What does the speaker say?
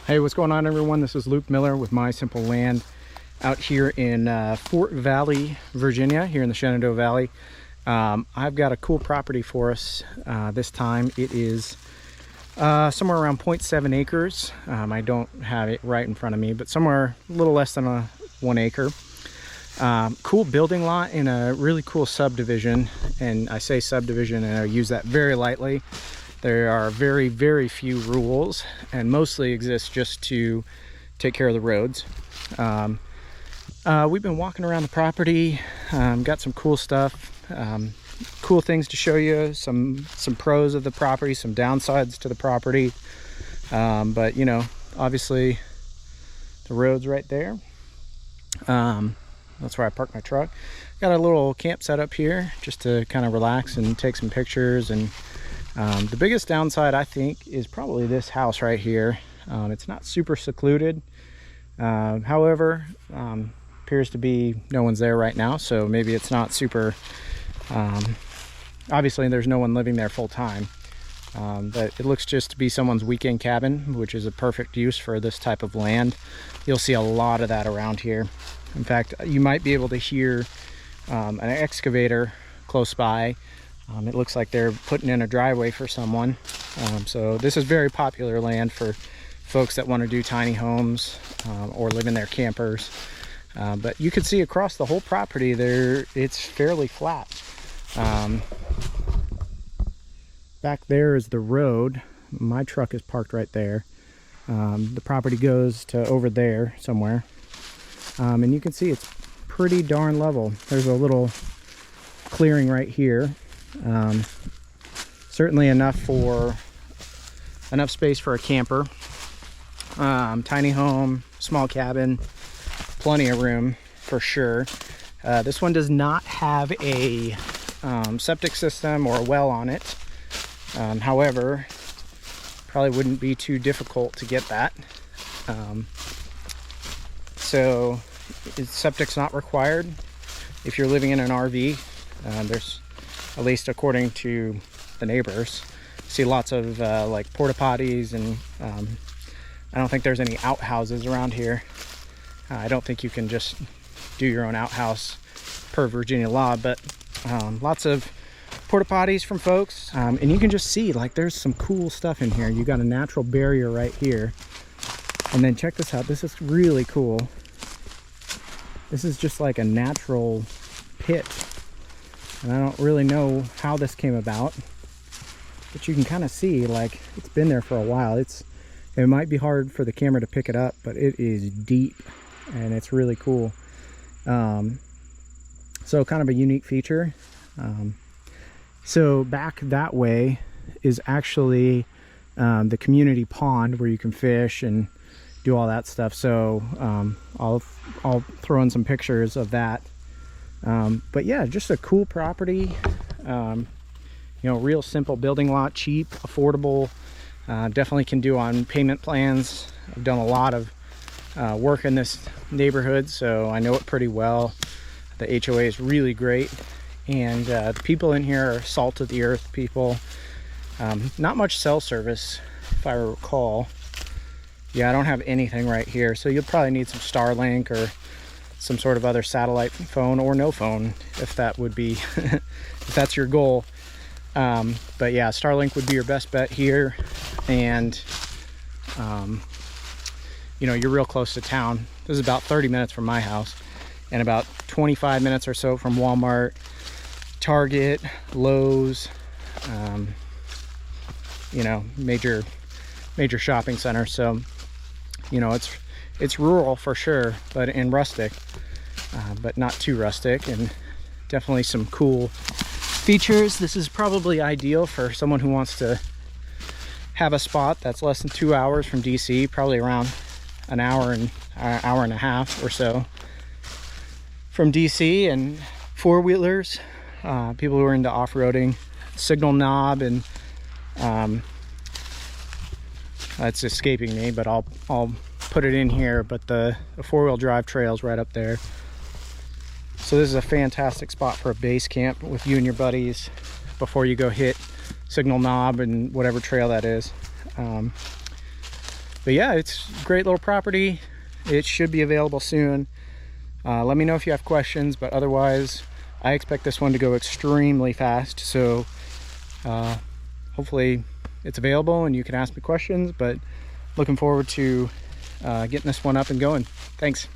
Hey, what's going on, everyone? This is Luke Miller with My Simple Land out here in Fort Valley, Virginia, here in the Shenandoah Valley. I've got a cool property for us this time. It is somewhere around 0.7 acres. I don't have it right in front of me, but somewhere a little less than 1 acre. Cool building lot in a really cool subdivision, and I say subdivision and I use that very lightly. There are very, very few rules and mostly exist just to take care of the roads. We've been walking around the property, got some cool stuff, cool things to show you, some pros of the property, some downsides to the property. But you know, obviously the road's right there. That's where I park my truck. Got a little camp set up here just to kind of relax and take some pictures. And the biggest downside, I think, is probably this house right here. It's not super secluded. However, appears to be no one's there right now, so maybe it's not super, obviously there's no one living there full time. But it looks just to be someone's weekend cabin, which is a perfect use for this type of land. You'll see a lot of that around here. In fact, you might be able to hear an excavator close by. It looks like they're putting in a driveway for someone. So this is very popular land for folks that want to do tiny homes or live in their campers. But you can see across the whole property there, it's fairly flat. Back there is the road. My truck is parked right there. The property goes to over there somewhere. And you can see it's pretty darn level. There's a little clearing right here. Certainly enough space for a camper. Tiny home, small cabin, plenty of room for sure. This one does not have a septic system or a well on it. However, probably wouldn't be too difficult to get that. So septic's not required if you're living in an RV. There's, at least according to the neighbors, see lots of like porta potties, and I don't think there's any outhouses around here. I don't think you can just do your own outhouse per Virginia law, but lots of porta potties from folks. And you can just see, like, there's some cool stuff in here. You got a natural barrier right here. And then check this out. This is really cool. This is just like a natural pit. And I don't really know how this came about, but you can kind of see, like, it's been there for a while. It might be hard for the camera to pick it up, but it is deep and it's really cool. So kind of a unique feature. So back that way is actually the community pond where you can fish and do all that stuff. So I'll throw in some pictures of that. But yeah, just a cool property. You know, real simple building lot, cheap, affordable. Definitely can do on payment plans. I've done a lot of work in this neighborhood, so I know it pretty well. The HOA is really great, and the people in here are salt of the earth people. Not much cell service, if I recall. Yeah, I don't have anything right here, so you'll probably need some Starlink or some sort of other satellite phone, or no phone, if that would be if that's your goal. But yeah, Starlink would be your best bet here. And you know, you're real close to town. This is about 30 minutes from my house and about 25 minutes or so from Walmart, Target, Lowe's, you know, major shopping center. So you know, it's rural for sure, but in rustic, but not too rustic, and definitely some cool features. This is probably ideal for someone who wants to have a spot that's less than 2 hours from DC, probably around an hour and a half or so from DC, and four-wheelers, people who are into off-roading. Signal knob, and it's escaping me, but I'll put it in here. But the four-wheel drive trail's right up there. So this is a fantastic spot for a base camp with you and your buddies before you go hit Signal Knob and whatever trail that is. But yeah, it's a great little property. It should be available soon. Let me know if you have questions, but otherwise I expect this one to go extremely fast. So hopefully it's available and you can ask me questions, but looking forward to getting this one up and going. Thanks.